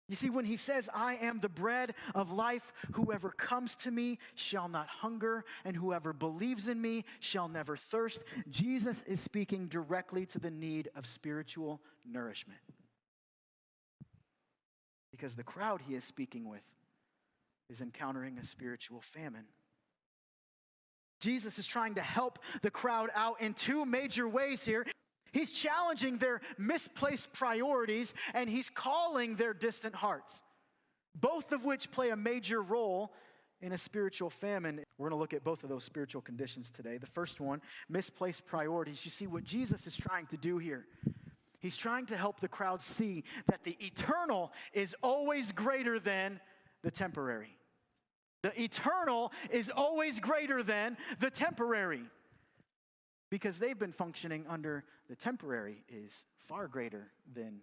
You see, when he says, I am the bread of life, whoever comes to me shall not hunger, and whoever believes in me shall never thirst, Jesus is speaking directly to the need of spiritual nourishment. Because the crowd he is speaking with is encountering a spiritual famine. Jesus is trying to help the crowd out in two major ways here. He's challenging their misplaced priorities, and he's calling their distant hearts, both of which play a major role in a spiritual famine. We're going to look at both of those spiritual conditions today. The first one, misplaced priorities. You see, what Jesus is trying to do here, he's trying to help the crowd see that the eternal is always greater than the temporary. The eternal is always greater than the temporary. Because they've been functioning under the temporary is far greater than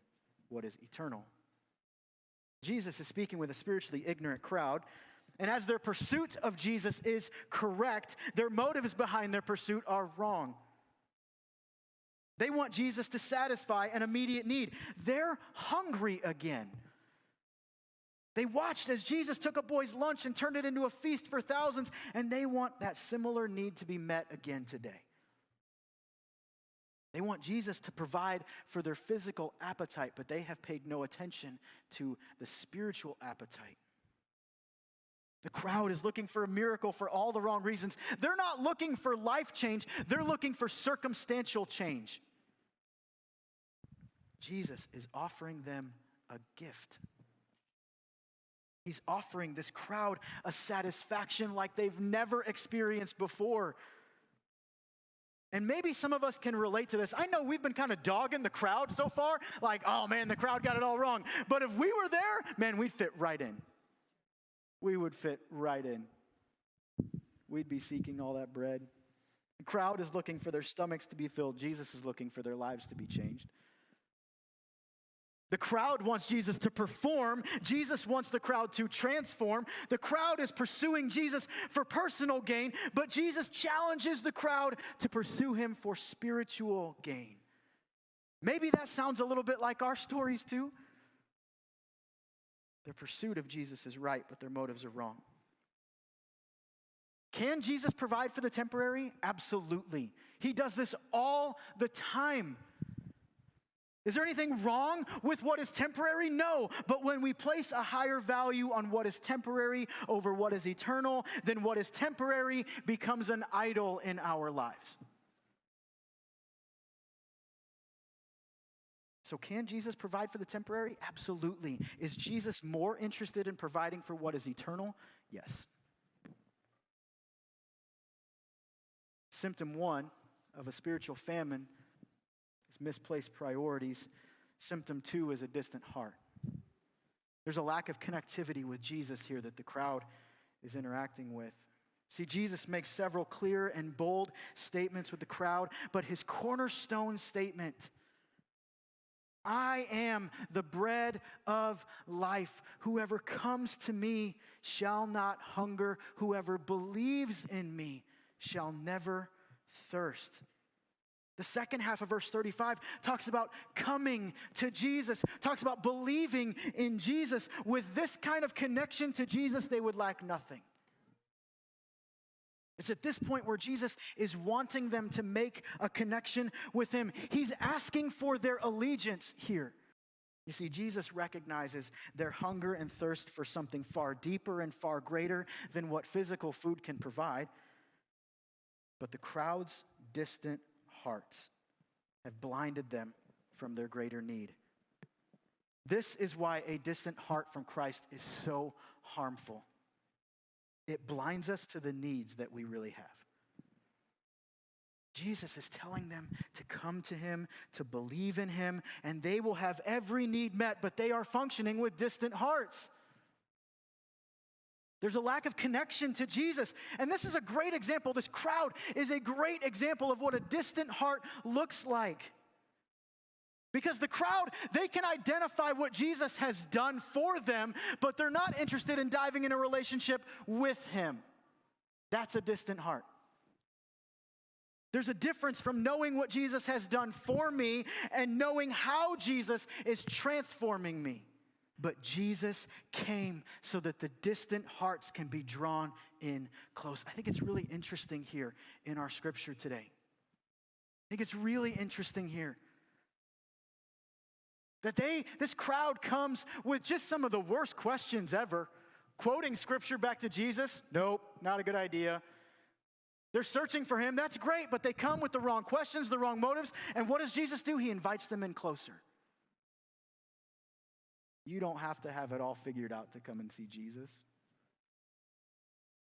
what is eternal. Jesus is speaking with a spiritually ignorant crowd, and as their pursuit of Jesus is correct, their motives behind their pursuit are wrong. They want Jesus to satisfy an immediate need. They're hungry again. They watched as Jesus took a boy's lunch and turned it into a feast for thousands, and they want that similar need to be met again today. They want Jesus to provide for their physical appetite, but they have paid no attention to the spiritual appetite. The crowd is looking for a miracle for all the wrong reasons. They're not looking for life change. They're looking for circumstantial change. Jesus is offering them a gift. He's offering this crowd a satisfaction like they've never experienced before. And maybe some of us can relate to this. I know we've been kind of dogging the crowd so far, like, oh man, the crowd got it all wrong. But if we were there, man, we'd fit right in. We would fit right in. We'd be seeking all that bread. The crowd is looking for their stomachs to be filled. Jesus is looking for their lives to be changed. The crowd wants Jesus to perform. Jesus wants the crowd to transform. The crowd is pursuing Jesus for personal gain, but Jesus challenges the crowd to pursue him for spiritual gain. Maybe that sounds a little bit like our stories too. Their pursuit of Jesus is right, but their motives are wrong. Can Jesus provide for the temporary? Absolutely. He does this all the time. Is there anything wrong with what is temporary? No. But when we place a higher value on what is temporary over what is eternal, then what is temporary becomes an idol in our lives. So can Jesus provide for the temporary? Absolutely. Is Jesus more interested in providing for what is eternal? Yes. Symptom one of a spiritual famine is misplaced priorities. Symptom two is a distant heart. There's a lack of connectivity with Jesus here that the crowd is interacting with. See, Jesus makes several clear and bold statements with the crowd, but his cornerstone statement, I am the bread of life. Whoever comes to me shall not hunger. Whoever believes in me shall never thirst. The second half of verse 35 talks about coming to Jesus, talks about believing in Jesus. With this kind of connection to Jesus, they would lack nothing. It's at this point where Jesus is wanting them to make a connection with him. He's asking for their allegiance here. You see, Jesus recognizes their hunger and thirst for something far deeper and far greater than what physical food can provide. But the crowd's distant hearts have blinded them from their greater need. This is why a distant heart from Christ is so harmful. It blinds us to the needs that we really have. Jesus is telling them to come to him, to believe in him, and they will have every need met, but they are functioning with distant hearts. There's a lack of connection to Jesus. And this is a great example. This crowd is a great example of what a distant heart looks like. Because the crowd, they can identify what Jesus has done for them, but they're not interested in diving in a relationship with him. That's a distant heart. There's a difference from knowing what Jesus has done for me and knowing how Jesus is transforming me. But Jesus came so that the distant hearts can be drawn in close. I think it's really interesting here in our scripture today. I think it's really interesting here that this crowd comes with just some of the worst questions ever. Quoting scripture back to Jesus, nope, not a good idea. They're searching for him, that's great, but they come with the wrong questions, the wrong motives, and what does Jesus do? He invites them in closer. You don't have to have it all figured out to come and see Jesus.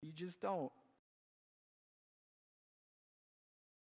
You just don't.